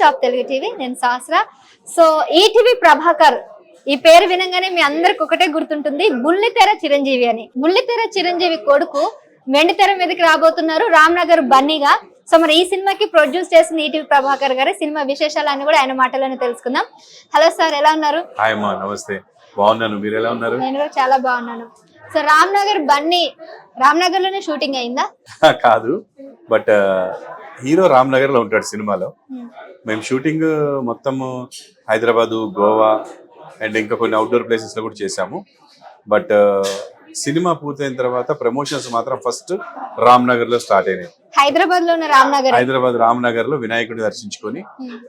Top Telugu TV. నేను సహస్ర. So ETV Prabhakar ఈ పేరు వినంగానే మీ అందరికి ఒకటే గుర్తుంటుంది, బుల్లితెర చిరంజీవి అని. బుల్లితెర చిరంజీవి కొడుకు వెండితెర మీదకి రాబోతున్నారు రామ్నగర్ బన్నీగా. సో మరి ఈ సినిమాకి ప్రొడ్యూస్ చేసిన ఈటీవీ ప్రభాకర్ గారు. సినిమా విశేషాలన్నీ కూడా ఆయన మాటలోనే తెలుసుకుందాం. హలో సార్, ఎలా ఉన్నారు? హాయ్ అమ్మా, నమస్తే. బాగున్నాను, మీరు ఎలా ఉన్నారు? నేను కూడా చాలా బాగున్నాను. సో రామ్నగర్ బన్నీ రామ్నగర్ లోనే షూటింగ్ అయిందా? కాదు, బట్ హీరో రామ్నగర్ లో ఉంటాడు సినిమాలో. మేము షూటింగ్ మొత్తం హైదరాబాదు, గోవా అండ్ ఇంకా కొన్ని అవుట్డోర్ ప్లేసెస్ లో కూడా చేసాము. బట్ సినిమా పూర్తయిన తర్వాత ప్రమోషన్స్ మాత్రం ఫస్ట్ రామ్నగర్ లో స్టార్ట్ అయినాయి. హైదరాబాద్ లో హైదరాబాద్ రామ్నగర్ లో వినాయకుడిని దర్శించుకొని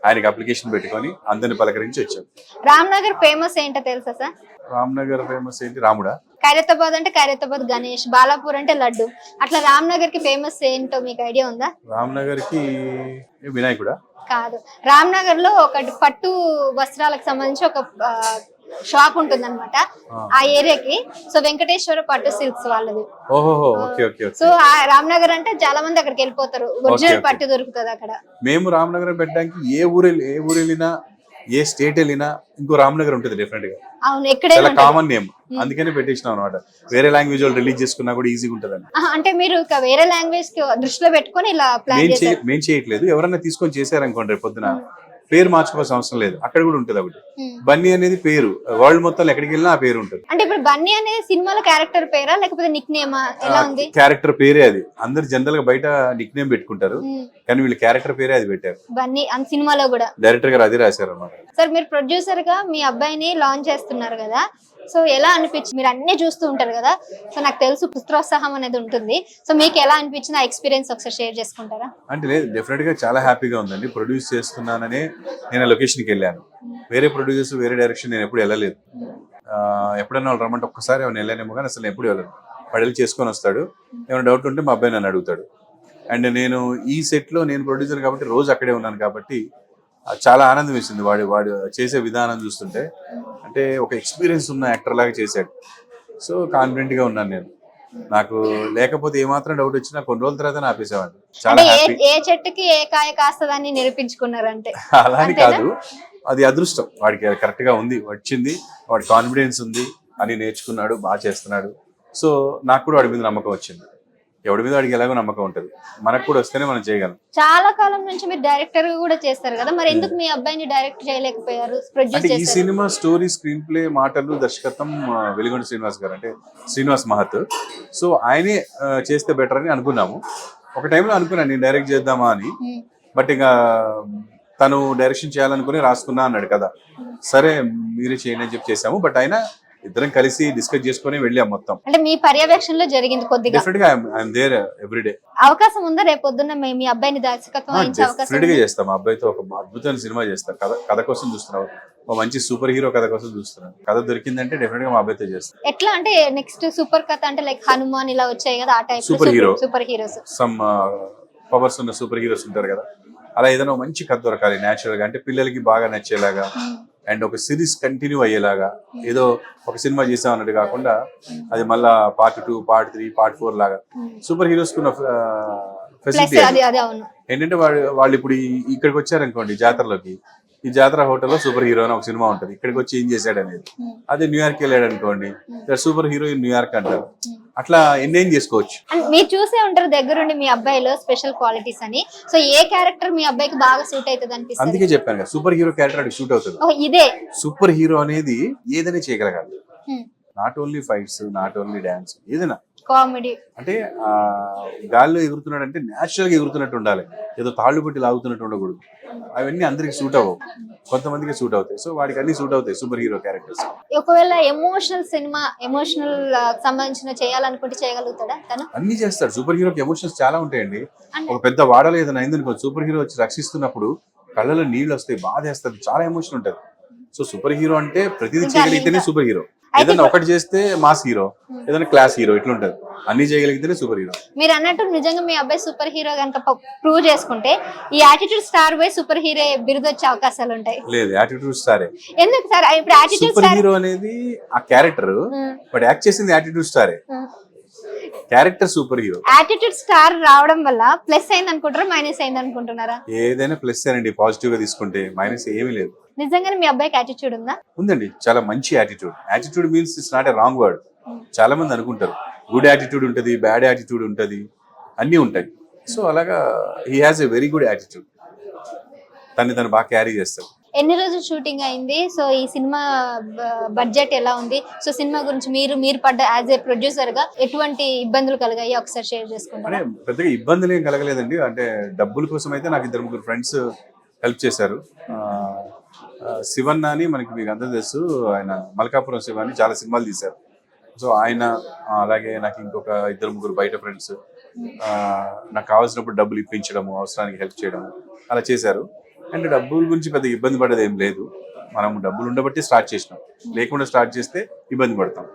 ఆయనకి అప్లికేషన్ పెట్టుకొని అందరిని పలకరించి వచ్చాం. రామ్నగర్ ఫేమస్ ఏంటో తెలుసా సార్? రామ్నగర్ ఫేమస్ ఏంటి? రాముడా. ఖైరతాబాద్ అంటే ఖైరతాబాద్ గణేష్, బాలాపూర్ అంటే లడ్డు. అట్లా రామ్నగర్ కి ఫేమస్ ఏంటో మీకు ఐడియా ఉందా? రామ్నగర్ కి వినాయకుడా? కాదు, రామ్నగర్ లో ఒకటి పట్టు వస్త్రాలకు సంబంధించి ఒక షాప్ ఉంటుంది అనమాట ఆ ఏరియాకి. సో వెంకటేశ్వర పట్టు సిల్క్స్ వాళ్ళది. సో రామ్నగర్ అంటే చాలా మంది అక్కడికి వెళ్ళిపోతారు, ఒరిజినల్ పట్టు దొరుకుతుంది అక్కడ. మేము రామ్నగర్ పెట్టడానికి ఏ ఊరు వెళ్ళినా, ఏ స్టేట్ వెళ్ళినా ఇంకో రామ్నగర్ ఉంటుంది డెఫినెట్ గా. అవును, ఎక్కడైనా కామన్ నేమ్, అందుకనే పెట్టేసినాం అనమాట. వేరే లాంగ్వేజ్ వాళ్ళు రిలీజ్ చేసుకున్నా కూడా ఈజీగా ఉంటుంది. అంటే మీరు వేరే లాంగ్వేజ్ కి దృష్టిలో పెట్టుకొని ఇలా ప్లాన్ చేశారు? మేము చేయట్లేదు, ఎవరన్నా తీసుకొని చేశారనుకోండి రేపు పొద్దున పేరు మార్చుకోవాల్సిన అవసరం లేదు, అక్కడ కూడా ఉంటుంది ఒకటి. బన్నీ అనేది పేరు, వరల్డ్ మొత్తం ఎక్కడికి వెళ్ళినా ఆ పేరు ఉంటుంది. అంటే ఇప్పుడు బన్నీ అనేది సినిమాలో క్యారెక్టర్ పేరా లేకపోతే నిక్ నేమా, ఎలా ఉంది? క్యారెక్టర్ పేరే అది. అందరు జనరల్ గా బయట నిక్ నేమ్ పెట్టుకుంటారు, కానీ వీళ్ళు క్యారెక్టర్ పేరే అది పెట్టారు. బన్నీ సినిమాలో కూడా డైరెక్టర్ గారు అది రాశారు అన్నమాట. సార్ మీరు ప్రొడ్యూసర్ గా మీ అబ్బాయిని లాంచ్ చేస్తున్నారు కదా, సో ఎలా అనిపించింది? మీరు అన్ని చూస్తూ ఉంటారు కదా, సో నాకు తెలుసు పుత్రోత్సాహం అనేది ఉంటుంది. సో మీకు ఎలా అనిపించింది? ఆ ఎక్స్పీరియన్స్ ఒకసారి షేర్ చేసుకుంటారా? అంటే లేదు, డెఫినెట్ గా చాలా హ్యాపీగా ఉందండి. ప్రొడ్యూస్ చేస్తున్నాననే నేను లొకేషన్కి వెళ్ళాను. వేరే ప్రొడ్యూసర్స్, వేరే డైరెక్షన్ నేను ఎప్పుడు వెళ్ళలేదు. ఎప్పుడైనా వాళ్ళు రమ్మంటే ఒక్కసారి ఏమైనా వెళ్ళానేమో, కానీ అసలు ఎప్పుడు వెళ్ళను. పడేలు చేసుకొని వస్తాడు, ఏమైనా డౌట్ ఉంటే మా అబ్బాయి నన్ను అడుగుతాడు. అండ్ నేను ఈ సెట్ లో నేను ప్రొడ్యూసర్ కాబట్టి రోజు అక్కడే ఉన్నాను కాబట్టి చాలా ఆనందం వేసింది. వాడు చేసే విధానం చూస్తుంటే, అంటే ఒక ఎక్స్పీరియన్స్ ఉన్న యాక్టర్ లాగా చేశాడు. సో కాన్ఫిడెంట్ గా ఉన్నాను నేను. నాకు లేకపోతే ఏమాత్రం డౌట్ వచ్చినా కొన్ని రోజుల తర్వాత ఆపేసేవాడిని. చాలా హ్యాపీ. ఏ చెట్టుకి ఏ కాయ కాస్తదని నిరూపించుకున్నారంటే అలాని కాదు, అది అదృష్టం. వాడికి కరెక్ట్ గా ఉంది, వచ్చింది, వాడి కాన్ఫిడెన్స్ ఉంది, అని నేర్చుకున్నాడు, బాగా చేస్తున్నాడు. సో నాకు కూడా వాడి మీద నమ్మకం వచ్చింది. ఎవడి మీద వాడికి ఎలాగో నమ్మకం ఉంటుంది, మనకు కూడా వస్తేనే మనం చేయగలం. చాలా కాలం నుంచి మీరు డైరెక్టర్ కూడా చేస్తారు కదా, మరి ఎందుకు మీ అబ్బాయిని డైరెక్ట్ చేయలేకపోయారు? అంటే ఈ సినిమా స్టోరీ, స్క్రీన్ ప్లే, మాటలు, దర్శకత్వం వెలిగొండ శ్రీనివాస్ గారు, అంటే శ్రీనివాస్ మహత్. సో ఆయనే చేస్తే బెటర్ అని అనుకున్నాము. ఒక టైంలో అనుకున్నాను నేను డైరెక్ట్ చేద్దామా అని, బట్ ఇంకా తను డైరెక్షన్ చేయాలనుకుని రాసుకున్నా అన్నాడు కదా, సరే మీరే చేయండి అని చెప్పి చేసాము. బట్ ఆయన ఇద్దరం కలిసి డిస్కస్ చేసుకుని వెళ్ళాం మొత్తం. అంటే మీ పర్యవేక్షణలో జరిగింది కొద్దిగా. డెఫినెట్ గా ఐఎమ్ దేర్ ఎవ్రీడే. అవకాశం ఉందా రేపు పొద్దున్న మీ అబ్బాయిని దర్శకత్వం వహించే అవకాశం? డెఫినెట్ గా చేస్తాం. మా అబ్బాయితో ఒక అద్భుతమైన సినిమా చేస్తాం. కథ కోసం చూస్తున్నాం, ఒక మంచి సూపర్ హీరో కథ కోసం చూస్తున్నాం. కథ దొరికిందంటే డెఫినెట్ గా మా అబ్బాయితో చేస్తాం. ఎట్లా అంటే నెక్స్ట్ సూపర్ కథ అంటే లైక్ హనుమాన్ ఇలా వచ్చాయి కదా, ఆ type super heroes, some powers ఉన్న సూపర్ హీరోస్ ఉంటారు కదా, అలా ఏదైనా మంచి కథ దొరకాలి న్యాచురల్ గా, అంటే పిల్లలకి బాగా నచ్చేలాగా అండ్ ఒక సిరీస్ కంటిన్యూ అయ్యేలాగా. ఏదో ఒక సినిమా చేసాం అన్నట్టు కాకుండా అది మళ్ళా పార్ట్ 2, పార్ట్ 3, పార్ట్ 4 లాగా. సూపర్ హీరోస్ కున్న ఫెసిలిటీ ఏంటంటే వాళ్ళు ఇప్పుడు ఇక్కడికి వచ్చారనుకోండి జాతరలోకి, ఈ జాతర హోటల్లో సూపర్ హీరో అని ఒక సినిమా ఉంటుంది, ఇక్కడికి వచ్చి ఏం చేశాడు అనేది. అదే న్యూయార్క్ వెళ్ళాడు అనుకోండి, సూపర్ హీరో ఇన్ న్యూయార్క్ అంటారు. అట్లా ఎన్నేం చేసుకోవచ్చు. మీరు చూసే ఉంటారు దగ్గరుండి మీ అబ్బాయిలో స్పెషల్ క్వాలిటీస్ అని. సో ఏ క్యారెక్టర్ మీ అబ్బాయికి బాగా సూట్ అవుతుంది అనిపిస్తుంది? అందుకే చెప్పాను కదా, సూపర్ హీరో క్యారెక్టర్ అది సూట్ అవుతుంది. ఇదే సూపర్ హీరో అనేది ఏదైనా చేయగలగాలి. Not only fights, not only dance, ఏదైనా కామెడీ. అంటే గాల్లో ఎగురుతున్నాడు అంటే న్యాచురల్ గా ఎగురుతున్నట్టు ఉండాలి, ఏదో తాళ్ళు పెట్టి లాగుతున్నట్టు ఉండకూడదు. అవన్నీ అందరికి సూట్ అవ్వవు, కొంతమందికి సూట్ అవుతాయి. సో వాడికి అన్ని సూట్ అవుతాయి సూపర్ హీరో క్యారెక్టర్స్. ఒకవేళ ఎమోషనల్ సినిమా, ఎమోషనల్ సంబంధించిన చేయాలనుకుంటే చేయగలుగుతాడా తను? అన్ని చేస్తాడు. సూపర్ హీరోకి ఎమోషన్స్ చాలా ఉంటాయండి. ఒక పెద్ద వాడలో ఏదైనా అయిందనుకో, సూపర్ హీరో వచ్చి రక్షిస్తున్నప్పుడు కళ్ళలో నీళ్ళు వస్తాయి, బాధ వేస్తుంది, చాలా ఎమోషన్ ఉంటుంది. సో సూపర్ హీరో అంటే ప్రతిదీ చేయగలిగితేనే సూపర్ హీరో. ఏదైనా ఒకటి చేస్తే మాస్ హీరో, ఏదైనా క్లాస్ హీరో, ఇట్లుంటది. అన్ని చేయగలిగితేనే సూపర్ హీరో. మీరు అన్నట్టు నిజంగా మీ అబ్బాయి సూపర్ హీరో కనుక ప్రూవ్ చేసుకుంటే ఈ యాటిట్యూడ్ స్టార్ పోయి సూపర్ హీరో బిరుదు వచ్చే అవకాశాలు ఉంటాయి. లేదు, యాటిట్యూడ్ స్టారే. ఎందుకు సార్? ఇప్పుడు యాటిట్యూడ్ సూపర్ హీరో అనేది ఆ క్యారెక్టర్, బట్ యాక్ట్ చేసింది యాటిట్యూడ్ స్టారే. Character super hero. Attitude star రావడం వల్ల ప్లస్ అయింది అనుకుంటారా, మైనస్ అయింది అనుకుంటున్నారా? ఏదైనా ప్లస్ అండి, పాజిటివ్ గా తీసుకుంటే మైనస్ ఏమీ లేదు. నిజంగానే మీ అబ్బాయికి యాటిట్యూడ్ ఉందా? ఉందండి, చాలా మంచి attitude. Attitude means it's not a wrong word. చాలా మంది అనుకుంటారు గుడ్ యాటిట్యూడ్ ఉంటది, బ్యాడ్ యాటిట్యూడ్ ఉంటది, అన్నీ ఉంటాయి. సో అలాగా he has a very good attitude. తను బాగా క్యారీ చేస్తాడు. ఎన్ని రోజులు షూటింగ్ అయింది? సో ఈ సినిమా బడ్జెట్ ఎలా ఉంది? సో సినిమా గురించి మీరు పడ్డ యాజ్ ఏ ప్రొడ్యూసర్ గా ఎటువంటి ఇబ్బందులు కలిగాయి ఒకసారి షేర్ చేసుకుంటారా? అంటే పెద్దగా ఇబ్బందులు ఏం కలగలేదండి. అంటే డబ్బుల కోసం అయితే నాకు 2-3 ఫ్రెండ్స్ హెల్ప్ చేశారు. శివన్న అని మనకి మీకు అందరూ తెలుసు, ఆయన మల్కాపురం శివ అని చాలా సినిమాలు తీశారు. సో ఆయన, అలాగే నాకు ఇంకొక 2-3 బయట ఫ్రెండ్స్ నాకు కావాల్సినప్పుడు డబ్బులు ఇప్పించడము, అవసరానికి హెల్ప్ చేయడము అలా చేశారు. అండ్ డబ్బుల గురించి పెద్ద ఇబ్బంది పడేది ఏం లేదు. మనం డబ్బులు ఉండబట్టి స్టార్ట్ చేసినాం, లేకుండా స్టార్ట్ చేస్తే ఇబ్బంది పడతాం.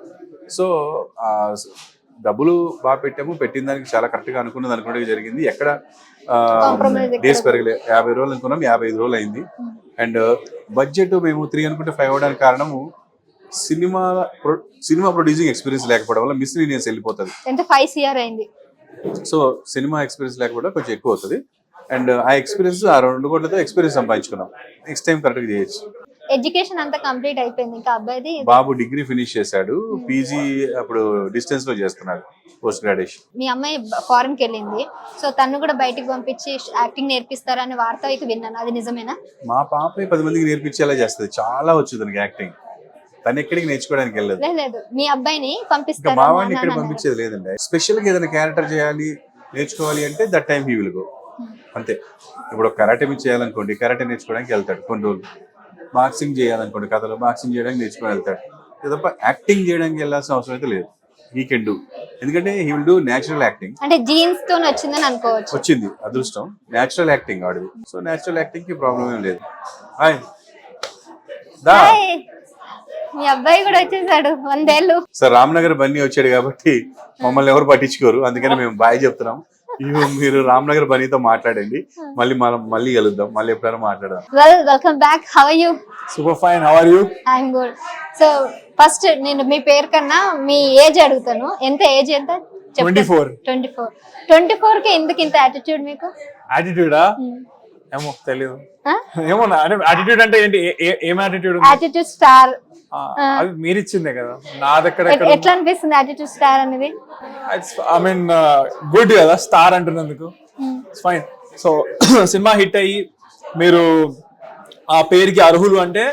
సో డబ్బులు బాగా పెట్టాము, పెట్టిన దానికి చాలా కరెక్ట్గా అనుకున్నది జరిగింది. ఎక్కడ డేస్ పెరగలే. 50 రోజులు అనుకున్నాం, 55 రోజులు అయింది. అండ్ బడ్జెట్ మేము 3 అనుకుంటే 5 అవ్వడానికి కారణము సినిమా ప్రొడ్యూసింగ్ ఎక్స్పీరియన్స్ లేకపోవడం వల్ల మిస్లీనియన్స్ వెళ్ళిపోతుంది. 5 CR అయింది. సో సినిమా ఎక్స్పీరియన్స్ లేకపోవడం కొంచెం ఎక్కువ అవుతుంది. అండ్ ఆ ఎక్స్పీరియన్స్, ఆ 2 కోట్లతో ఎక్స్పీరియన్స్ సంపాదించుకున్నాం. నెక్స్ట్ టైం కరెక్ట్గా చేయొచ్చు. ఎడ్యుకేషన్ అంతా కంప్లీట్ అయిపోయింది. ఇంకా అబ్బాయిది బాబు డిగ్రీ ఫినిష్ చేశాడు, పీజీ అప్పుడు డిస్టెన్స్ లో చేస్తున్నాడు, పోస్ట్ గ్రాడ్యుయేషన్. మీ అమ్మాయి ఫారెన్ కి వెళ్ళింది, సో తను కూడా బయటికి పంపించి యాక్టింగ్ నేర్పిస్తారని వార్త అయితే విన్నాను, అది నిజమేనా? మా పాపని 10 మందికి నేర్పించేలా చేస్తుంది, చాలా వచ్చు తనకి యాక్టింగ్. తను ఎక్కడికి నేర్చుకోవడానికి వెళ్ళదు. లేదు, మీ అబ్బాయిని పంపిస్తారు. మా వాడిని ఇక్కడ పంపించేది లేదండి. స్పెషల్ గా ఏదైనా క్యారెక్టర్ చేయాలి, నేర్చుకోవాలి అంటే that time he will go, అంతే. ఇప్పుడు కరాటే మీద చేయాలనుకోండి, కరాటే నేర్చుకోవడానికి వెళ్తాడు కొన్ని రోజులు. బాక్సింగ్ చేయాలనుకోండి, కథలో బాక్సింగ్ చేయడానికి నేర్చుకొని వెళ్తాడు. తప్ప యాక్టింగ్ చేయడానికి వెళ్ళాల్సిన అవసరం అయితే లేదు. హీ కెన్ డూ, ఎందుకంటే he will do natural acting. అంటే జీన్స్ తో వచ్చిందని అనుకోవచ్చు. వచ్చింది అదృష్టం, న్యాచురల్ యాక్టింగ్ ఆడిది. సో న్యాచురల్ యాక్టింగ్ కి ప్రాబ్లం ఏం లేదు. హాయ్ దా, మీ అబ్బాయి కూడా వచ్చేసాడు 100 ఏళ్ళు. సార్ రామ్నగర్ బన్నీ వచ్చాడు కాబట్టి మమ్మల్ని ఎవరు పట్టించుకోరు, అందుకని మేము బాయ్ చెప్తున్నాం. మీరు రామ్నగర్ బనీతో మాట్లాడండి, మళ్ళీ కలుద్దాం, మళ్ళీ ఎప్పుడైనా మాట్లాడదాం. Welcome back. How are you? Super fine, how are you? I'm good. So first నేను మీ పేరు కన్నా మీ ఏజ్ అడుగుతాను. ఎంత ఏజ్? ఎంత? 24. 24 కి ఎందుకు ఇంత యాటిట్యూడ్ మీకు? యాటిట్యూడా? ఏమో తెలియదు. ఏమో యాటిట్యూడ్ అంటే ఏంటి? ఏం యాటిట్యూడ్? యాటిట్యూడ్ స్టార్ అది మీరు ఇచ్చిందే కదా, నా దగ్గర ఎట్లా అనిపిస్తుంది యాటిట్యూడ్ స్టార్ అనేది? ఐ మీన్ గుడ్ కదా, స్టార్ అంటున్నందుకు. It's fine. So cinema hit అయ్యి మీరు ఆ పేరుకి అర్హులు అంటే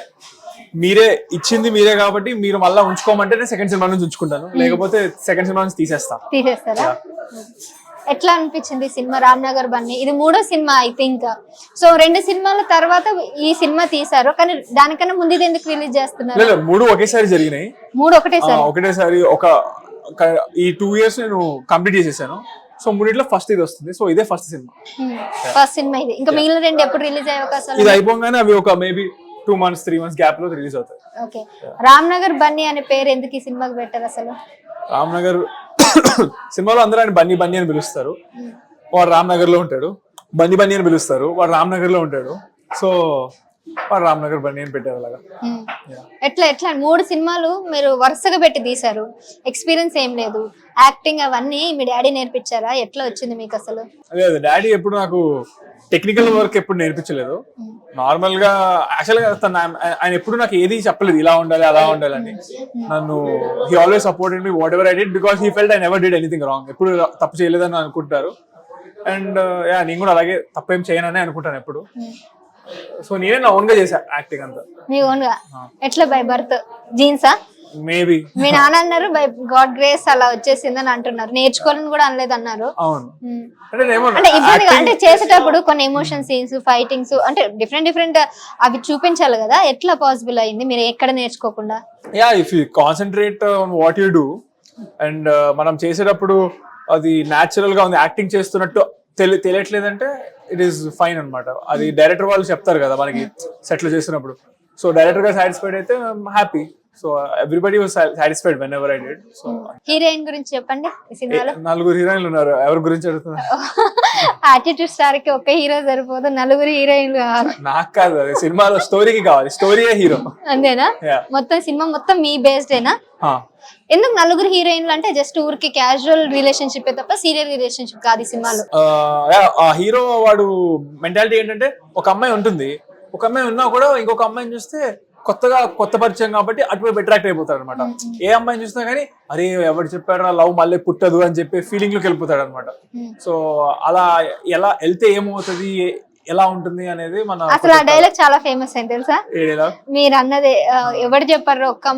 మీరే ఇచ్చింది మీరే కాబట్టి మీరు మళ్ళీ ఉంచుకోమంటే నేను సెకండ్ సినిమా నుంచి ఉంచుకుంటాను, లేకపోతే సెకండ్ సినిమా నుంచి తీసేస్తారా? ఎట్లా అనిపించింది సినిమా? రామ్నగర్ బన్నీ ఇది 3వ సినిమా ఐ థింక్. సో 2 సినిమాల తర్వాత ఈ సినిమా తీసారు, కానీ దానికన్నా ముందు ఇది ఎందుకు రిలీజ్ చేస్తున్నారు? 3 ఒకేసారి జరిగినాయి. 3 ఒకటేసారి ఈ 2 years నేను కంప్లీట్ చేసేసాను. సో 3 ఫస్ట్ ఇది వస్తుంది. సో ఇదే ఫస్ట్ సినిమా ఇది. ఇంకా మిగిలిన 2 ఎప్పుడు రిలీజ్ అయ్యే అవకాశాలు? ఇది అయిపోగానే అవి ఒక మేబీ 2 months 3 months గ్యాప్ లో రిలీజ్ అవుతాయి. ఓకే. రామ్నగర్ బన్నీ అనే పేరు ఎందుకు ఈ సినిమాకి పెట్టారు అసలు? రామ్నగర్ సినిమాలో అందరూ ఆయన బన్నీ బన్నీ అని పిలుస్తారు. వాడు రామ్నగర్ లో ఉంటాడు. బన్నీ బన్నీ అని పిలుస్తారు, వాడు రామ్నగర్ లో ఉంటాడు. సో వాడు రామ్నగర్ బన్నీ అని పెట్టారు అలాగా. ఎట్లా 3 సినిమాలు మీరు వరుసగా పెట్టి తీశారు, ఎక్స్పీరియన్స్ ఏం లేదు, యాక్టింగ్ అవన్నీ మీ డాడీ నేర్పించారా? ఎట్లా వచ్చింది మీకు అసలు? లేదు, డాడీ ఎప్పుడు నాకు టెక్నికల్ వర్క్ ఎప్పుడు నేర్పించలేదు. నార్మల్ గా యాక్చువల్ గా ఆయన ఎప్పుడు నాకు ఏది చెప్పలేదు ఇలా ఉండాలి అలా ఉండాలి అని. నన్ను he always supported me what ever I did, because he felt I never did anything wrong. ఎప్పుడు తప్పు చేయలేదని అనుకుంటారు. అండ్ నేను కూడా అలాగే తప్పేం చేయనని అనుకుంటాను ఎప్పుడు. సో నేనే నా ఓన్ గా చేశా యాక్టింగ్ అంతా. మీ ఓన్ గా? ఎట్లా బై బర్త్ జీన్సా? మేబీ. మీ నాన్న అన్నారు బై గాడ్ గ్రేస్ అలా వచ్చేసిందని అంటున్నారు, నేర్చుకోవాలని కూడా అనలేదు అన్నారు. అవును. అంటే ఇబ్బంది అంటే చేసేటప్పుడు కొన్ని ఎమోషన్ సీన్స్, ఫైటింగ్స్ అంటే డిఫరెంట్ అవి చూపించాలి కదా, ఎట్లా పాసిబుల్ అయింది మీరు ఎక్కడ నేర్చుకోకుండా? Yeah, if you concentrate on what you do and మనం చేసేటప్పుడు అది న్యాచురల్ గా ఉంది, యాక్టింగ్ చేస్తున్నట్టు తెలియట్లేదంటే ఇట్ ఈస్ ఫైన్ అన్నమాట. అది డైరెక్టర్ వాళ్ళు చెప్తారు కదా మనకి సెట్ లో చేస్తున్నప్పుడు. సో డైరెక్టర్ గా సాటిస్ఫైడ్ అయితే happy. So everybody was satisfied when ever I did. So heroine గురించి చెప్పండి ఈ సినిమాలో. 4 హీరోయిన్లు ఉన్నారు, ఎవరి గురించి అడుగుతున్నారు? యాటిట్యూడ్ స్టార్ కి ఒక హీరో సరిపోదు, 4 హీరోయిన్లు కావాలి. నాకు కాదు, అది సినిమాలో స్టోరీకి కావాలి, స్టోరీయే హీరో. అంతేనా? Yeah. మొత్తం సినిమా మొత్తం మీ బేస్డేనా? ఎందుకు 4 హీరోయిన్లు అంటే జస్ట్ ఊరికి క్యాజువల్ రిలేషన్షిప్ తప్ప సీరియల్ రిలేషన్షిప్ కాదు ఈ సినిమాలో. ఆ హీరో వాడు మెంటాలిటీ ఏంటంటే, ఒక అమ్మాయి ఉంటుంది, ఒక అమ్మాయి ఉన్నా కూడా ఇంకొక అమ్మాయిని చూస్తే కొత్త పరిచయం కాబట్టి అటువైపు అట్రాక్ట్ అయిపోతాడు అనమాట. ఏ అమ్మాయిని చూసినా కానీ అరే ఎవరు చెప్పారా లవ్ మళ్ళీ పుట్టదు అని చెప్పి ఫీలింగ్ లోకి వెళ్ళిపోతాడు అనమాట. సో అలా ఎలా వెళ్తే ఏమవుతుంది, ఎలా ఉంటుంది అనేది మన అసలు ఆ డైలాగ్ చాలా ఫేమస్ అయింది తెలుసా? మీరు అన్నదే ఎవరు చెప్పారు ఒక్క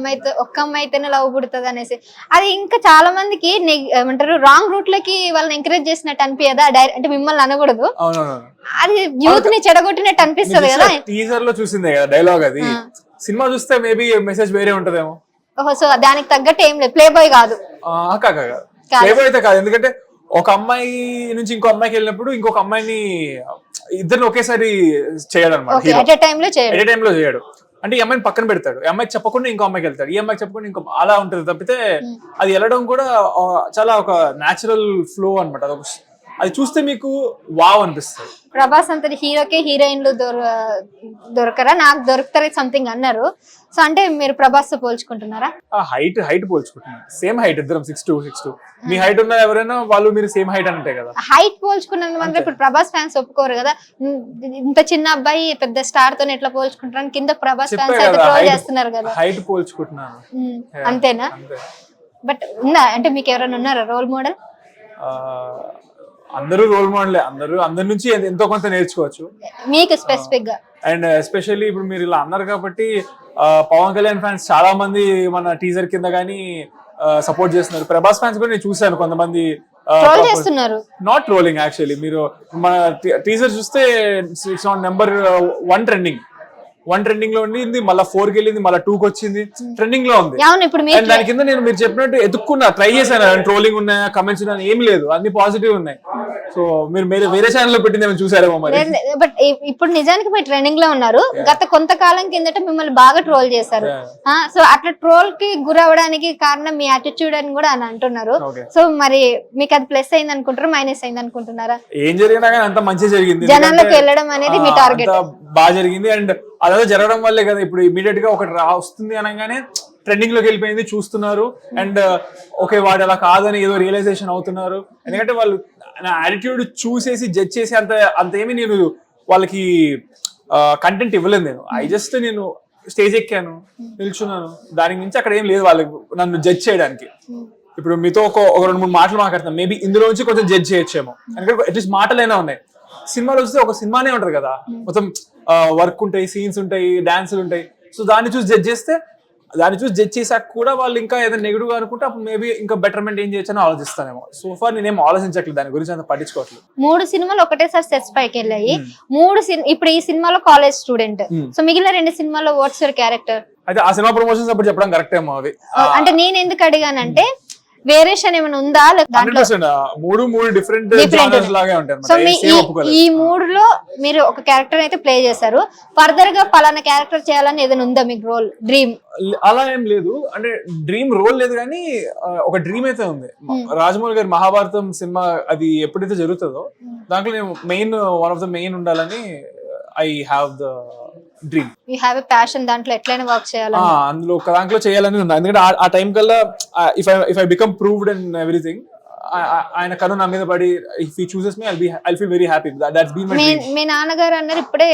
అమ్మాయితోనే లవ్ పుడుతుంది అనేసి. అది ఇంకా చాలా మందికి ఏమంటారు రాంగ్ రూట్ లోకి వాళ్ళని ఎంకరేజ్ చేసినట్టు అనిపించదా? అంటే మిమ్మల్ని అనకూడదు, అది యూత్ ని చెడగొట్టినట్టు అనిపిస్తుంది కదా. టీజర్ లో చూసిందే కదా డైలాగ్, అది సినిమా చూస్తే మేబీ మెసేజ్ వేరే ఉంటదేమో. ఓహో, సో దానికి తగ్గట్టు ఏం లేదు, ప్లే బాయ్ కాదు. ప్లే బాయ్ అయితే కాదు, ఎందుకంటే ఒక అమ్మాయి నుంచి ఇంకో అమ్మాయికి వెళ్ళినప్పుడు ఇంకొక అమ్మాయిని ఇద్దరిని ఒకేసారి చేయడు అనమాట. ఎట్ ఏ టైమ్ లో చేయడు అంటే ఈ అమ్మాయిని పక్కన పెడతాడు, ఈ అమ్మాయికి చెప్పకుండా ఇంకో అమ్మాయికి వెళ్తాడు, ఈ అమ్మాయికి చెప్పకుండా ఇంకో అలా ఉంటది తప్పితే అది వెళ్ళడం కూడా చాలా ఒక న్యాచురల్ ఫ్లో అనమాట. అది చూస్తే మీకు వావ్ అనిపిస్తుంది. ప్రభాస్ అంతటి హీరోకే హీరోయిన్లు దొరకరా? నాకు దొరుకుతారు సంథింగ్ అన్నారు. సో అంటే మీరు ప్రభాస్ తో పోల్చుకుంటున్నారా? హైట్ పోల్చుకుంటున్నారు, సేమ్ హైట్, ఇద్దరం 6'2". మీ హైట్ ఉన్న ఎవరైనా వాళ్ళు మీరు సేమ్ హైట్ అంటే కదా. హైట్ పోల్చుకున్నందు మాత్రం ఇప్పుడు ప్రభాస్ ఫ్యాన్స్ ఒప్పుకోరు కదా. ఇంత చిన్న అబ్బాయి పెద్ద స్టార్ తో ఎట్లా పోల్చుకుంటారు, కింద ప్రభాస్ ఫ్యాన్స్ అయితే ట్రోల్ చేస్తున్నారు కదా. హైట్ పోల్చుకుంటున్నాను అంతేనా? బట్ ఉందా అంటే మీకు ఎవరైనా ఉన్నారా రోల్ మోడల్? అందరూ రోల్ మోడలే, అందరి నుంచి ఎంతో కొంత నేర్చుకోవచ్చు మీకు స్పెసిఫిక్ గా. అండ్ ఎస్పెషల్లీ ఇప్పుడు మీరు ఇలా అన్నారు కాబట్టి పవన్ కళ్యాణ్ ఫ్యాన్స్ చాలా మంది మన టీజర్ కింద కానీ సపోర్ట్ చేస్తున్నారు. ప్రభాస్ ఫ్యాన్స్ కూడా నేను చూసాను కొంతమంది చేస్తున్నారు. Not trolling actually. మీరు మన టీజర్ చూస్తే ఇట్స్ ఆన్ నెంబర్ 1 ట్రెండింగ్ లో ఉంది, మళ్ళీ 4కి వెళ్ళింది, మళ్ళీ 2కి వచ్చింది, ట్రెండింగ్ లో ఉంది. దాని కింద మీరు చెప్పినట్టు ఎత్తుక్కున్నా, ట్రై చేశాను, ట్రోలింగ్ ఉన్నాయా, కమెంట్స్ ఉన్నాయా, ఏమి లేదు, అన్ని పాజిటివ్ ఉన్నాయి. సో మీరు వేరే ఛానల్ లో పెట్టింది ఏమైనా చూసారేమో మరి. బట్ ఇప్పుడు నిజానికి మీరు ట్రెండింగ్ లో ఉన్నారు. గత కొంతకాలం కిందట మిమ్మల్ని బాగా ట్రోల్ చేశారు. సో అట్లా ట్రోల్ కి గురవడానికి కారణం మీ యాటిట్యూడ్ అని కూడా అని అంటున్నారు. సో మరి మీకు అది ప్లస్ అయింది అనుకుంటారా, మైనస్ అయింది అనుకుంటున్నారా? ఏం జరిగినా కానీ అంత మంచి జరిగింది, జనాల్లోకి వెళ్ళడం అనేది మీ టార్గెట్. బాగా జరిగింది. అండ్ అదే జరగడం వల్లే కదా ఇప్పుడు ఇమీడియట్ గా ఒకటి వస్తుంది అనగానే ట్రెండింగ్ లోకి వెళ్ళిపోయింది, చూస్తున్నారు. అండ్ ఓకే వాడు అలా కాదని ఏదో రియలైజేషన్ అవుతున్నారు. ఎందుకంటే వాళ్ళు నా యాటిట్యూడ్ చూసేసి జడ్జ్ చేసి అంత ఏమి నేను వాళ్ళకి కంటెంట్ ఇవ్వలేదు. నేను స్టేజ్ ఎక్కాను, నిల్చున్నాను, దానికి మించి అక్కడ ఏం లేదు వాళ్ళకి నన్ను జడ్జ్ చేయడానికి. ఇప్పుడు మీతో ఒక 2-3 మాటలు మాట్లాడతాను, మేబీ ఇందులో నుంచి కొంచెం జడ్జ్ చేయొచ్చేమో, ఎందుకంటే అట్లీస్ట్ మాటలైనా ఉన్నాయి. సినిమాలో వస్తే ఒక సినిమానే ఉంటది కదా, మొత్తం వర్క్ ఉంటాయి, సీన్స్ ఉంటాయి, డాన్సులు ఉంటాయి. సో దాన్ని చూసి జడ్జ్ చేసాక కూడా వాళ్ళు ఇంకా ఏదైనా నెగిటివ్ గా అనుకుంటే అప్పుడు మేబీ ఇంకా బెటర్మెంట్ ఏం చేయొచ్చని ఆలోచిస్తానేమో. సో ఫార్ నేనేం ఆలోచించట్లేదు, దాని గురించి అంత పట్టించుకోవట్లేదు. 3 సినిమాలు ఒకటేసారి సెట్స్ పైకి వెళ్ళాయి. ఇప్పుడు ఈ సినిమాలో కాలేజ్ స్టూడెంట్, సో మిగిలిన 2 సినిమాల్లో వాట్స్ యువర్ క్యారెక్టర్? అయితే ఆ సినిమా ప్రమోషన్స్ అప్పుడు చెప్పడం కరెక్ట్ ఏమో అవి. అంటే నేను ఎందుకు అడిగానంటే వేరియేషన్ ఏమైనా ఉందా? 3 డిఫరెంట్ జానర్స్ లాగే ఉంటాయి. సో ఈ 3లో మీరు ఒక క్యారెక్టర్ అయితే ప్లే చేశారు. ఫర్దర్ గా పలానా క్యారెక్టర్ చేయాలని ఏదైనా ఉందా మీకు రోల్, డ్రీమ్? అలా ఏం లేదు, అంటే డ్రీమ్ రోల్ లేదు కానీ ఒక డ్రీమ్ అయితే ఉంది. రాజమౌళి గారి మహాభారతం సినిమా అది ఎప్పుడైతే జరుగుతుందో దాంట్లో నేను వన్ ఆఫ్ ద మెయిన్ ఉండాలని I have the dream. You have a passion, దాంట్లో ఎట్లైనా వర్క్ చేయాలని, అందులో ఒక దాంట్లో చేయాలని ఉంది. ఎందుకంటే ఆ టైం కల్లా if I become proved and everything, ఆయన కను నా మీద పడి ఇఫ్ హి చూసెస్ me I'll feel very happy. That's been my dream. మీ నాన్నగారు అన్నారు ఇప్పుడే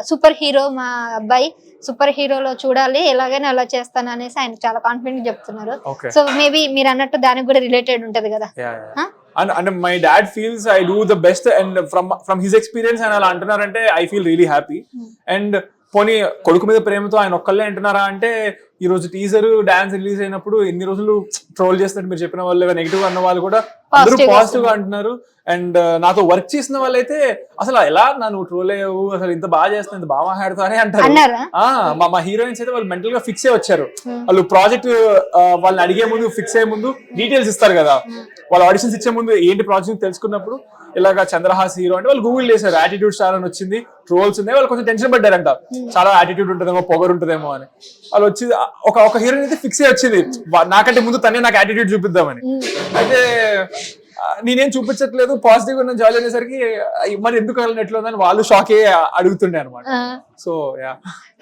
సూపర్ హీరో మా అబ్బాయి సూపర్ హీరోలో చూడాలి, ఎలాగైనా అలా చేస్తాను అనేసి ఆయన చాలా కాన్ఫిడెంట్ చెప్తున్నారు. సో మేబీ మీరు అన్నట్టు దానికి కూడా రిలేటెడ్ ఉంటది కదా. And my dad feels I do the best, and from his experience and అలా అంటున్నారంటే I feel really happy. And పోనీ కొడుకు మీద ప్రేమతో ఆయన ఒక్కళ్ళే అంటున్నారా అంటే, ఈ రోజు టీజర్ డాన్స్ రిలీజ్ అయినప్పుడు ఎన్ని రోజులు ట్రోల్ చేస్తున్నట్టు మీరు చెప్పిన వాళ్ళు, నెగిటివ్ అన్న వాళ్ళు కూడా అందరూ పాజిటివ్ గా అంటున్నారు. అండ్ నాతో వర్క్ చేసిన వాళ్ళైతే అసలు ఎలా నన్ను ట్రోల్ అయ్యావు, అసలు ఇంత బాగా చేస్తున్నా, ఇంత బాగా మాట్లాడుతా అని అంటారు. మా హీరోయిన్స్ అయితే వాళ్ళు మెంటల్ గా ఫిక్స్ అయ్యి వచ్చారు. వాళ్ళు ప్రాజెక్ట్ వాళ్ళని అడిగే ముందు, ఫిక్స్ అయ్యే ముందు డీటెయిల్స్ ఇస్తారు కదా, వాళ్ళు ఆడిషన్స్ ఇచ్చే ముందు ఏంటి ప్రాజెక్ట్ తెలుసుకున్నప్పుడు ఇలాగా చంద్రహాస్ హీరో అంటే వాళ్ళు గూగుల్ చేశారు, యాటిట్యూడ్ స్టార్ అని వచ్చింది, ట్రోల్స్ ఉన్నాయి, వాళ్ళు కొంచెం టెన్షన్ పడ్డారంట, చాలా యాటిట్యూడ్ ఉంటుందేమో, పొగరు ఉంటుందేమో అని. వాళ్ళు వచ్చి ఒక హీరోయిన్ అయితే ఫిక్స్ అయ్యి వచ్చింది, నాకంటే ముందు తనే నాకు యాటిట్యూడ్ చూపిద్దామని. అయితే నేనేం చూపించట్లేదు, పాజిటివ్ గా జాయిన్ అనేసరికి మరి ఎందుకు వెళ్ళినట్లు ఉందని వాళ్ళు షాక్ అయ్యి అడుగుతుండే అనమాట. సో యా,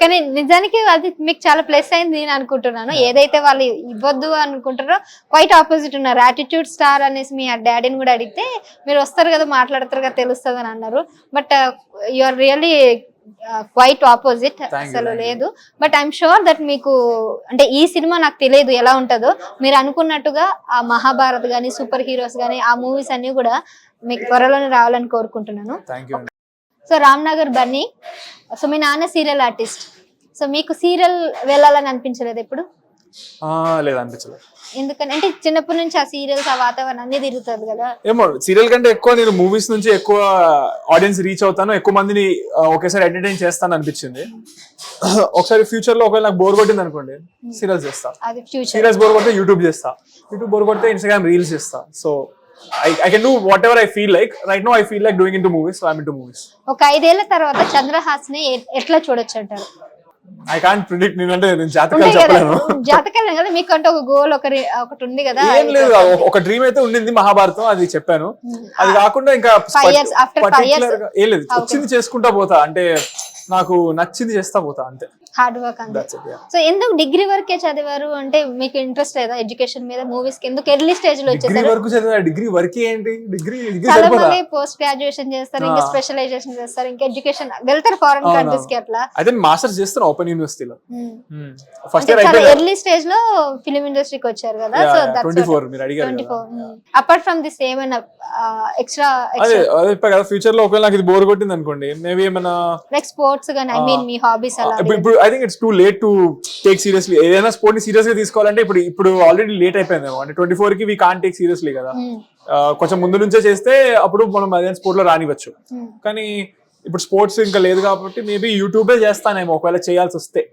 కానీ నిజానికి అది మీకు చాలా ప్లస్ అయింది నేను అనుకుంటున్నాను. ఏదైతే వాళ్ళు ఇవ్వద్దు అనుకుంటారో క్వైట్ ఆపోజిట్ ఉన్నారు. యాటిట్యూడ్ స్టార్ అనేసి మీ డాడీని కూడా అడిగితే మీరు వస్తారు కదా మాట్లాడతారు కదా తెలుస్తుంది అని అన్నారు. But you are really quite opposite, అసలు లేదు. బట్ ఐఎమ్ షూర్ దట్ మీకు అంటే ఈ సినిమా నాకు తెలియదు ఎలా ఉంటుందో, మీరు అనుకున్నట్టుగా ఆ మహాభారత్ గానీ సూపర్ హీరోస్ గానీ ఆ మూవీస్ అన్ని కూడా మీకు త్వరలోనే రావాలని కోరుకుంటున్నాను. సో రామ్ నగర్ బన్నీ, సో మీ నాన్న సీరియల్ ఆర్టిస్ట్, సో మీకు సీరియల్ వెళ్ళాలని అనిపించలేదు ఎప్పుడు? లేదు అనిపించలేదు. ఎందుకని అంటే చిన్నప్పటి నుంచి ఆ సీరియల్స్ ఆ వాతావరణం అన్ని తిరుగుతుంది కదా. ఏమో సీరియల్ కంటే ఎక్కువ నేను మూవీస్ నుంచి ఎక్కువ ఆడియన్స్ రీచ్ అవుతాను, ఎక్కువ మందిని ఒకేసారి ఎంటర్టైన్ చేస్తాను అనిపించింది. ఒకసారి ఫ్యూచర్ లో ఒకవేళ నాకు బోర్ కొట్టింది అనుకోండి సీరియల్స్ చేస్తా, సీరియల్స్ బోర్ కొడితే యూట్యూబ్ చేస్తా, యూట్యూబ్ బోర్ కొడితే ఇన్స్టాగ్రామ్ రీల్స్ చేస్తా. So I can do whatever I feel like. Right now I feel like doing into movies, so I'm into movies. ఒక 5 ఏళ్ల తర్వాత చంద్రహాస్ ని ఎట్లా చూడొచ్చు అంటారు? I can't predict. నేను జాతకాలు చెప్పలేను. జాతకాలు కదా మీకు అంటే ఒక గోల్ ఒకటి ఉంది కదా. ఏం లేదు, ఒక డ్రీమ్ అయితే ఉండింది మహాభారతం, అది చెప్పాను. అది కాకుండా ఇంకా ఏం లేదు, వచ్చింది చేసుకుంటా పోతా, అంటే నాకు నచ్చింది చేస్తా పోతా అంతే. హార్డ్ వర్క్ అంతే. సో ఎందుకు డిగ్రీ వరకే చదివారు అంటే మీకు ఇంట్రెస్ట్ లేదా ఎడ్యుకేషన్ మీద? మూవీస్ కి ఎందుకు ఎర్లీ స్టేజ్ లో వచ్చేసారు? డిగ్రీ వరకు చదివా, డిగ్రీ వరకే ఏంటి, డిగ్రీ చాలా మంది పోస్ట్ గ్రాడ్యుయేషన్ చేస్తారు, ఇంకా స్పెషలైజేషన్ చేస్తారు, ఇంకా ఎడ్యుకేషన్ వెళ్తారు ఫారెన్ కంట్రీస్ కి. అట్లా అయితే మాస్టర్స్ చేస్తాను ఓపెన్ యూనివర్సిటీలో. ఫస్ట్ ఇయర్ అయిపోయింది, ఎర్లీ స్టేజ్ లో ఫిల్మ్ ఇండస్ట్రీకి వచ్చారు కదా. సో దట్స్ 24 మీరు అడిగారు. 24 అపార్ట్ ఫ్రమ్ దిస్ ఏమైనా ఎక్స్ట్రా అదే కదా ఫ్యూచర్ లో ఒకవేళ నాకు ఇది బోర్ కొట్టింది అనుకోండి, మేబీ ఏమైనా లైక్ స్పోర్ట్స్ గాని ఐ మీన్ మీ హాబీస్ అలా. ఇప్పుడు I think it's too late to take seriously. ఏదైనా స్పోర్ట్ ని సీరియస్ గా తీసుకోవాలంటే ఇప్పుడు ఆల్రెడీ లేట్ అయిపోయింది. అంటే 24 కి వీ కాంట్ టేక్ సీరియస్లీ కదా. కొంచెం ముందు నుంచే చేస్తే అప్పుడు మనం అదే స్పోర్ట్ లో రానివచ్చు. కానీ ఇప్పుడు స్పోర్ట్స్ ఇంకా లేదు కాబట్టి మేబీ యూట్యూబే చేస్తానేమో ఒకవేళ చేయాల్సి వస్తే.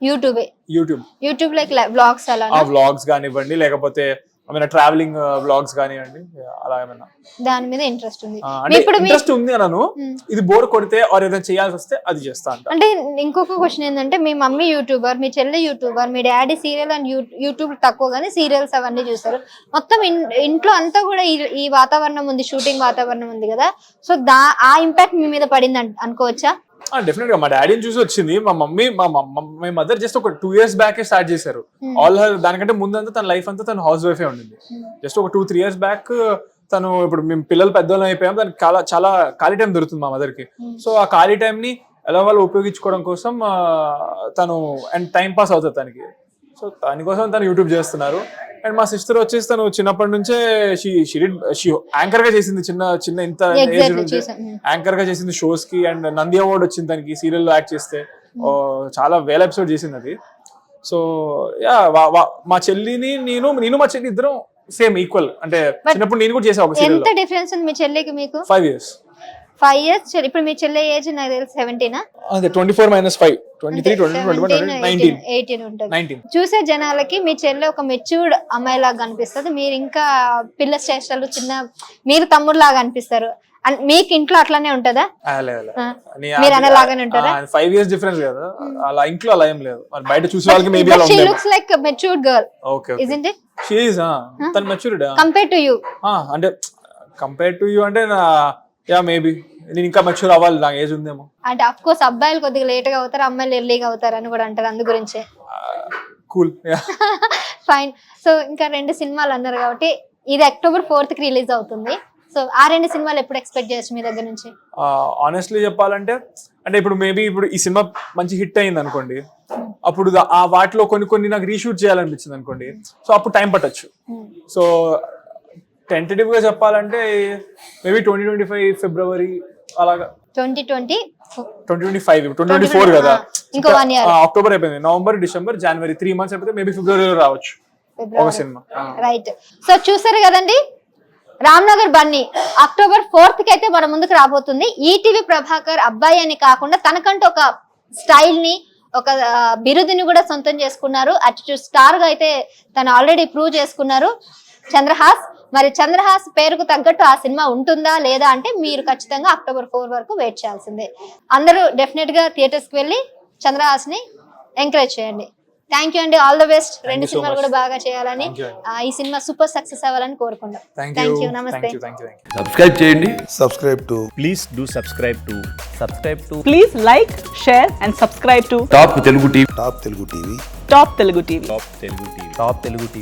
యూట్యూబ్ లైక్ వ్లాగ్స్ అలా, వ్లాగ్స్ కానివ్వండి, లేకపోతే ఏమైనా ట్రావెలింగ్ వ్లాగ్స్ కానివ్వండి, అలా ఏమైనా దాని మీద ఇంట్రెస్ట్ ఉంది. ఇంట్రెస్ట్ ఉంది అన్నాను, ఇది బోర్ కొడితే ఆర్ ఏదైనా చేయాల్సి వస్తే అది చేస్తా అంట. అంటే ఇంకొక క్వశ్చన్ ఏంటంటే, మీ మమ్మీ యూట్యూబర్, మీ చెల్లె YouTuber, me daddy serial and YouTube తక్కువ కానీ సీరియల్స్ అవన్నీ చూస్తారు. మొత్తం ఇంట్లో అంతా కూడా ఈ వాతావరణం ఉంది, షూటింగ్ వాతావరణం ఉంది కదా. సో ఆ ఇంపాక్ట్ మీ మీద పడింది అనుకోవచ్చా? డెఫినెట్ గా మా డాడీని చూసి వచ్చింది. మా మదర్ జస్ట్ ఒక 2 years బ్యాక్ స్టార్ట్ చేశారు. దానికంటే ముందంతా తన లైఫ్ అంతా తను హౌస్ వైఫే ఉండింది. జస్ట్ ఒక 2-3 years బ్యాక్ తను, ఇప్పుడు మేము పిల్లలు పెద్దవాళ్ళం అయిపోయాం, దానికి చాలా ఖాళీ టైం దొరుకుతుంది మా మదర్ కి. సో ఆ ఖాళీ టైం ని ఎలా వాళ్ళు ఉపయోగించుకోవడం కోసం తను అండ్ టైం పాస్ అవుతుంది తనకి. సో దానికోసం తను యూట్యూబ్ చేస్తున్నారు. అండ్ మా సిస్టర్ వచ్చేసి తను చిన్నప్పటి నుంచే యాంకర్ గా చేసింది, చిన్న ఇంత ఏజ్ నుంచి యాంకర్ గా చేసింది షోస్ కి. అండ్ నంది అవార్డు వచ్చింది తనకి సీరియల్ లో యాక్ట్ చేస్తే. చాలా వేల ఎపిసోడ్ చేసింది అది. సో యా, మా చెల్లిని నేను మా చెల్లి ఇద్దరం సేమ్ ఈక్వల్. అంటే చిన్నప్పుడు నేను కూడా చేసా ఒక సీరియల్. ఎంత డిఫరెన్స్ ఉంది మీ చెల్లికి మీకు? 5 years. 5 years. ఇప్పుడు మీ చెల్లె ఏజ్ నాకు తెలిసి 17 అదే 24 - 5 23 21 19 ఉంటుంది. 19. చూసే జనాలకి మీ చెల్లె ఒక మెచ్యూర్డ్ అమ్మాయి లాగా అనిపిస్తుంది, మీరు ఇంకా పిల్ల చేష్టలు చిన్న, మీరు తమ్ముడు లాగా అనిపిస్తారు. మీకు ఇంట్లో అట్లానే ఉంటదా? మీరు అనేలాగానే ఉంటారా? 5 years డిఫరెన్స్ కదా, అలా ఇంట్లో అలా ఏం లేదు. బయట చూసే వాళ్ళకి మేబీ అలా ఉంటుంది. She looks like a matured girl. Okay. Isn't it? She is. తన మెచ్యూర్డ్ కంపేర్ టు యూ. అంటే కంపేర్ టు యూ అంటే యా మేబీ నేను ఇంకా మెచ్యూర్ అవ్వాలి, నా ఏజ్ ఉందేమో. అంటే అఫ్ కోర్స్ అబ్బాయిలు కొద్దిగా లేట్ గా అవుతారు, అమ్మాయిలు ఎర్లీగా అవుతారు అని కూడా అంటారు, అందు గురించే. కూల్. ఫైన్. సో ఇంకా 2 సినిమాలు అన్నారు కాబట్టి ఇది October 4th కి రిలీజ్ అవుతుంది. సో ఆ 2 సినిమాలు ఎప్పుడు ఎక్స్పెక్ట్ చేయొచ్చు మీ దగ్గర నుంచి? ఆనెస్ట్లీ చెప్పాలంటే, అంటే ఇప్పుడు మేబీ ఇప్పుడు ఈ సినిమా మంచి హిట్ అయింది అనుకోండి, అప్పుడు ఆ వాటిలో కొన్ని నాకు రీషూట్ చేయాలనిపించింది అనుకోండి, సో అప్పుడు టైం పట్టొచ్చు. సో టెంటేటివ్ గా చెప్పాలంటే మేబీ 2025 February అలాగా. 2025 2024 కదా, ఇంకో 1 year. అక్టోబర్ అయిపోయింది, నవంబర్, డిసెంబర్, జనవరి 3 months అయిపోతే మేబీ ఫిబ్రవరిలో రావచ్చు ఒక సినిమా. రైట్. సో చూసారు కదండి, రామ్ నగర్ బన్నీ October 4th కి అయితే మన ముందుకు రాబోతుంది. ఈటీవీ ప్రభాకర్ అబ్బాయి అని కాకుండా తనకంటూ ఒక స్టైల్ ని, ఒక బిరుదుని కూడా సొంతం చేసుకున్నారు. అటిట్యూడ్ స్టార్ గా అయితే తను ఆల్రెడీ ప్రూవ్ చేసుకున్నారు చంద్రహాస్. మరి చంద్రహాస్ పేరుకు తగ్గట్టు ఆ సినిమా ఉంటుందా లేదా అంటే మీరు ఖచ్చితంగా October 4 వరకు వెయిట్ చేయాల్సిందే. అందరూ డెఫినెట్ గా థియేటర్స్ కి వెళ్ళి చంద్రహాస్ ని ఎంకరేజ్ చేయండి. థ్యాంక్ యూ అండి, ఆల్ ద బెస్ట్. రెండు you so సినిమాలు much. కూడా బాగా చేయాలని, Thank you. ఈ సినిమా సూపర్ సక్సెస్ అవ్వాలని కోరుకుందాం. థ్యాంక్ యూ, నమస్తే. Thank you. సబ్స్క్రైబ్ చేయండి. subscribe to Please do subscribe to Please like, share and subscribe to top Telugu TV. Top Telugu TV. Top Telugu TV. Top Telugu TV.